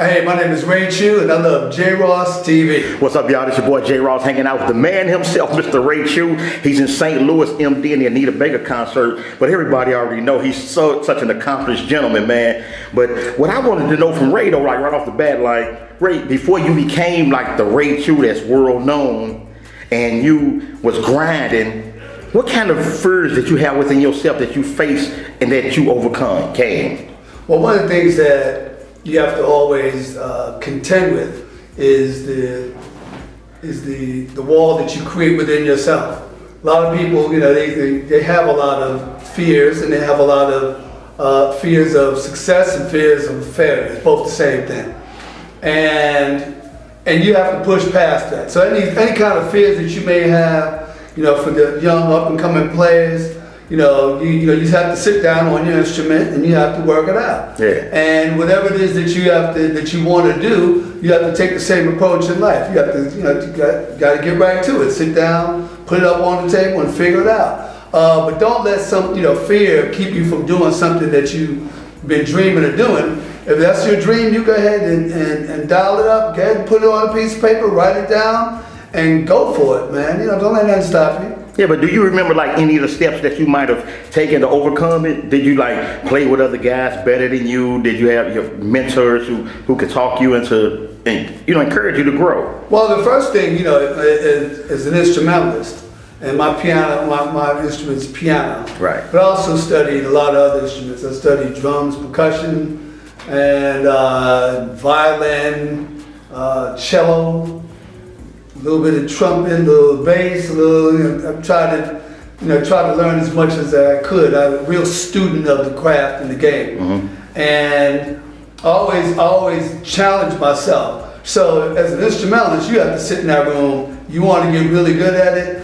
Hey, my name is Ray Chew, and I love J Ross TV. What's up, y'all? This your boy J Ross hanging out with the man himself, Mr. Ray Chew. He's in St. Louis, MD, in the Anita Baker concert. But everybody already know he's such an accomplished gentleman, man. But what I wanted to know from Ray, though, right off the bat, like, Ray, before you became like the Ray Chew that's world known, and you was grinding, what kind of fears did you have within yourself that you faced and that you overcame? Well, one of the things that you have to always contend with is the wall that you create within yourself. A lot of people, they have a lot of fears, and they have a lot of fears of success and fears of failure. It's both the same thing, and you have to push past that. So any kind of fears that you may have, for the young up and coming players. You just have to sit down on your instrument and you have to work it out. Yeah. And whatever it is that you want to do, you have to take the same approach in life. You have to, you got to get right to it. Sit down, put it up on the table, and figure it out. But don't let some, fear keep you from doing something that you've been dreaming of doing. If that's your dream, you go ahead and dial it up. Go ahead and put it on a piece of paper, write it down, and go for it, man. Don't let nothing stop you. Yeah, but do you remember like any of the steps that you might have taken to overcome it? Did you like play with other guys better than you? Did you have your mentors who could talk you into and encourage you to grow? Well, the first thing, as an instrumentalist, and my instrument's piano. Right. But I also studied a lot of other instruments. I studied drums, percussion, and violin, cello. A little bit of trumpet, a little bass, I tried to learn as much as I could. I'm a real student of the craft and the game, and I always challenge myself. So as an instrumentalist, you have to sit in that room. You want to get really good at it.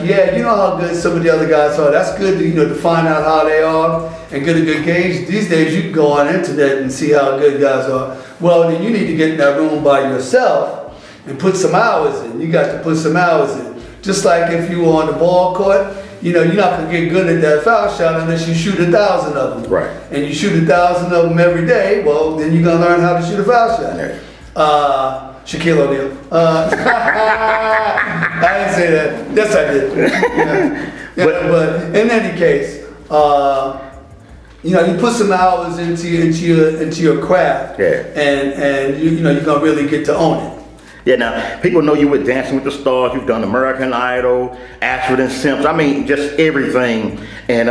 You know how good some of the other guys are. That's good to find out how they are and get a good gauge. These days, you can go on the internet and see how good guys are. Well, then you need to get in that room by yourself and put some hours in. You got to put some hours in. Just like if you were on the ball court, you're not gonna get good at that foul shot unless you shoot 1,000 of them. Right. And you shoot 1,000 of them every day, well, then you're gonna learn how to shoot a foul shot. Right. Shaquille O'Neal. I didn't say that. Yes, I did. But in any case, you put some hours into your craft, and you're gonna really get to own it. Yeah, now, people know you with Dancing with the Stars, you've done American Idol, Ashford and Simpson, just everything. And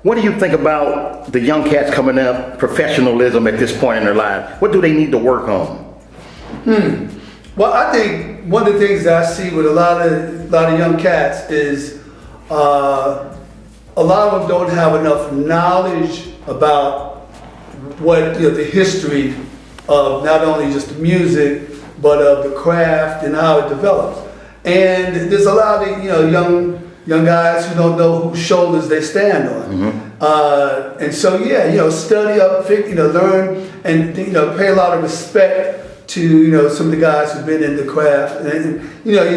what do you think about the young cats coming up, professionalism at this point in their life? What do they need to work on? Well, I think one of the things that I see with a lot of young cats is a lot of them don't have enough knowledge about what the history of not only just the music, but of the craft and how it develops. And there's a lot of young guys who don't know whose shoulders they stand on. And so study up, learn, and pay a lot of respect to some of the guys who've been in the craft. And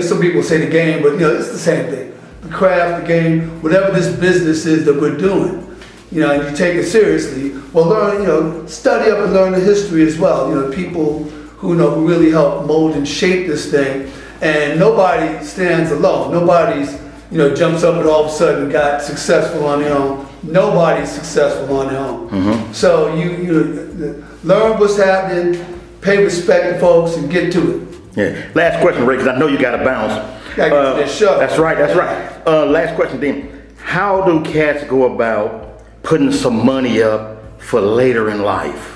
some people say the game, but it's the same thing. The craft, the game, whatever this business is that we're doing. And you take it seriously. Well, learn, study up and learn the history as well. People who really help mold and shape this thing, and nobody stands alone. Nobody's jumps up and all of a sudden got successful on their own. Nobody's successful on their own. So you learn what's happening, pay respect to folks, and get to it. Yeah. Last question, Ray, because I know you got to bounce. Gotta get to this show. That's right. Last question, then. How do cats go about putting some money up for later in life?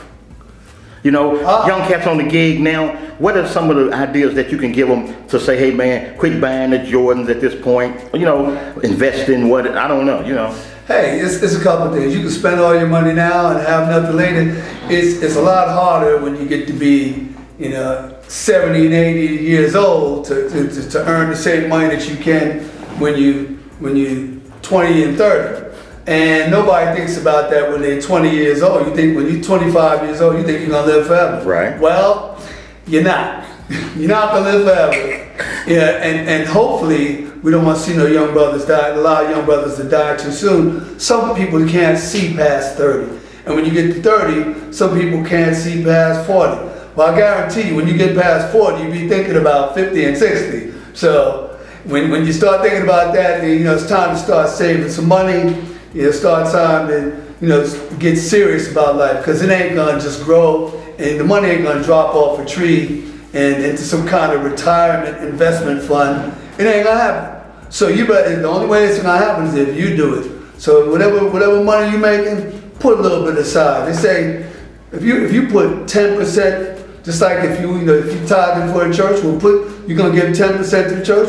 Young cats on the gig now, what are some of the ideas that you can give them to say, hey man, quit buying the Jordans at this point, invest in what, I don't know, Hey, it's a couple of things. You can spend all your money now and have nothing later. It's a lot harder when you get to be, 70 and 80 years old to earn the same money that you can when you 20 and 30. And nobody thinks about that when they're 20 years old. You think when you're 25 years old, you think you're gonna live forever. Right. Well, you're not. You're not gonna live forever. And hopefully we don't want to see no young brothers die. A lot of young brothers that die too soon. Some people can't see past 30. And when you get to 30, some people can't see past 40. Well, I guarantee you, when you get past 40, you'll be thinking about 50 and 60. So when you start thinking about that, then, it's time to start saving some money. Start time to, get serious about life, because it ain't gonna just grow, and the money ain't gonna drop off a tree and into some kind of retirement investment fund. It ain't gonna happen. So the only way it's gonna happen is if you do it. So whatever money you're making, put a little bit aside. They say if you put 10%, just like if you tithing for a church, you're gonna give 10% to the church,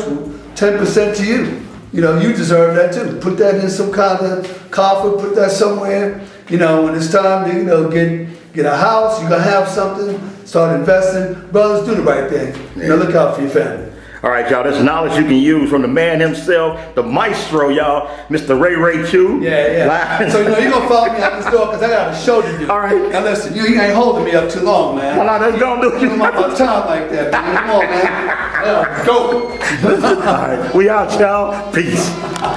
10% to you. You deserve that too. Put that in some kind of coffer, put that somewhere. When it's time to get a house, you're gonna have something, start investing. Brothers, do the right thing. Look out for your family. All right, y'all, that's knowledge you can use from the man himself, the maestro, y'all, Mr. Ray Chew. Yeah. So, you're going to follow me out this door because I got a show to do. All right. Now, listen, you ain't holding me up too long, man. Well, I don't do You want my time like that, man. Come on, man. Go. All right, we out, y'all. Peace.